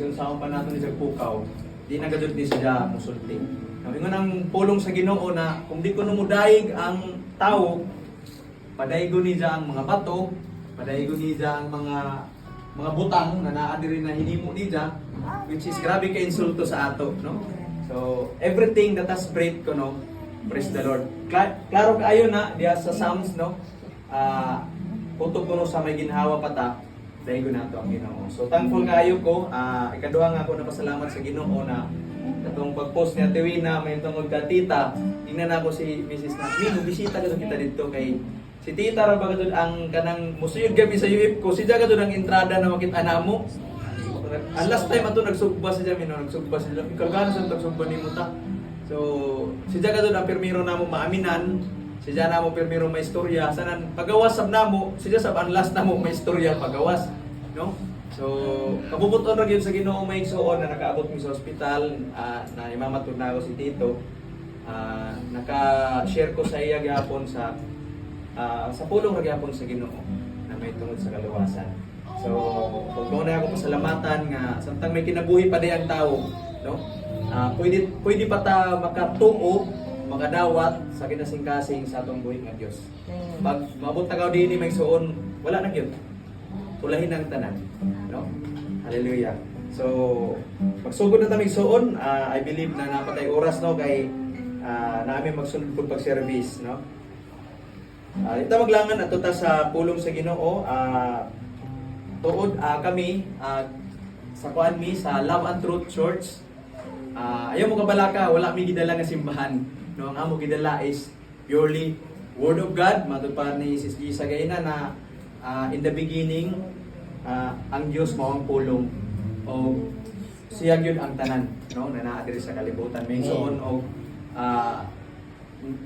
Yung sa pa nato ni Pukaw, di nagadot ni siya musulti. Ingon ang pulong sa Ginoo na kung di ko numudayig ang tao, padaygon niya ang mga bato, padaygon niya ang mga butang na naa diri na hinimo niya, which is grabe ka insulto sa ato, no? So everything that has breath ko, no, praise the Lord. Klaro kaayo na diya sa Psalms, no? Puto ko no sa may ginhawa pata, dahil ko nato ang Ginoo. So thankful kayo ko, ikaduha nga ako napasalamat sa Ginoo na katong pag-post ni Ate Wina may tungod ka tita, tingnan ako si Mrs. Nasmin, bisita ko kita dito kay si tita ra ba kadud ang kanang musuyod gabi sa UF ko, si jaga kadud ang entrada na makita namo. Ang last time ato nagsugba siya mino, nagsugba sila. Ikaw gano sa nagsugba nimo ta. So si jaga kadud ang permiro namo maaminan. Si Diyan namo permiro may istorya sanan pagawas sab namo, si sab ang last namo may istorya pagawas, no? So kabubuton ra gyud sa Ginoo may igsoon na nakaabot mi sa ospital, na imamatod na ako si Tito. Naka-share ko sa iya gyapon sa pulong ra gyapon sa Ginoo na may tungod sa kaluwasan. So pag na ako pasalamatan nga samtang may kinabuhi pa di ang tawo, no? Pwede pa ta makatuo, makadawat sa kinasing-kasing sa atong buhi nga Dios. Pag maabot na kaw dinhi may suon, wala na gyud. Ulahin ang tanan, no? Hallelujah. So, pagsugod na ta mig suon, I believe na napatay oras, no, kay naami magsunod pud pag service, no? Ito maglangan ato ta sa pulong sa Ginoo. Tuod kami sa kuan mi sa Love and Truth Church. Ayaw mo kabalaka, wala mi gidala nga simbahan. No, ang amo gidala is purely Word of God. Matupad ni Sis Gisa gayna na in the beginning ang Dios mao ang pulong o siya gyud ang tanan, no, na naa diri sa kalibutan. May suon og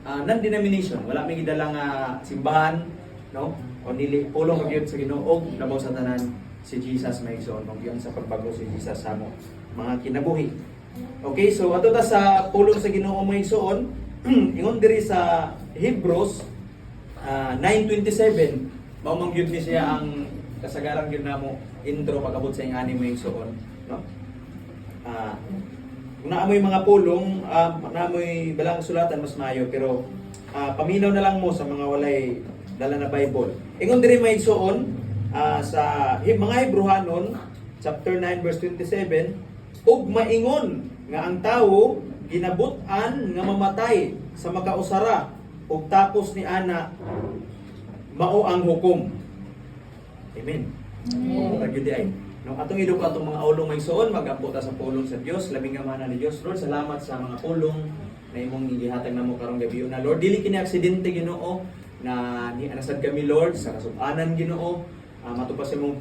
non-denomination, wala mi gidala nga simbahan, no, o nili pulong gyud sa Ginoo og labaw sa tanan si Jesus may suon og yun sa pagbago si Jesus sa mo mga kinabuhi. Okay, so ato ta sa pulong sa Ginoo may suon. Ingon diri sa Hebrews 9:27, mao man gyud ni siya ang kasagaran gyud namo intro pag-abot sa ingani mo igsoon, no? Kung naamoy mga pulong, naamoy balang sulatan mas maayo, pero paminaw na lang mo sa mga walay dala na Bible. Ingon diri may igsoon sa mga Hebrehanon chapter 9 verse 27, ug maingon nga ang tawo ginabut-an nga mamatay sa makausara ug tapos ni ana mao ang hukom. Amen. Gyud ay. No, atong iduko atong mga ulong may suon mag-abot sa pulong sa Dios, labing nga mana ni Dios. Lord, salamat sa mga pulong na imong gihatag namo karong gabi na Lord, dili kini aksidente Ginoo na ni anasad kami Lord sa kasub-anan Ginoo, matupas imong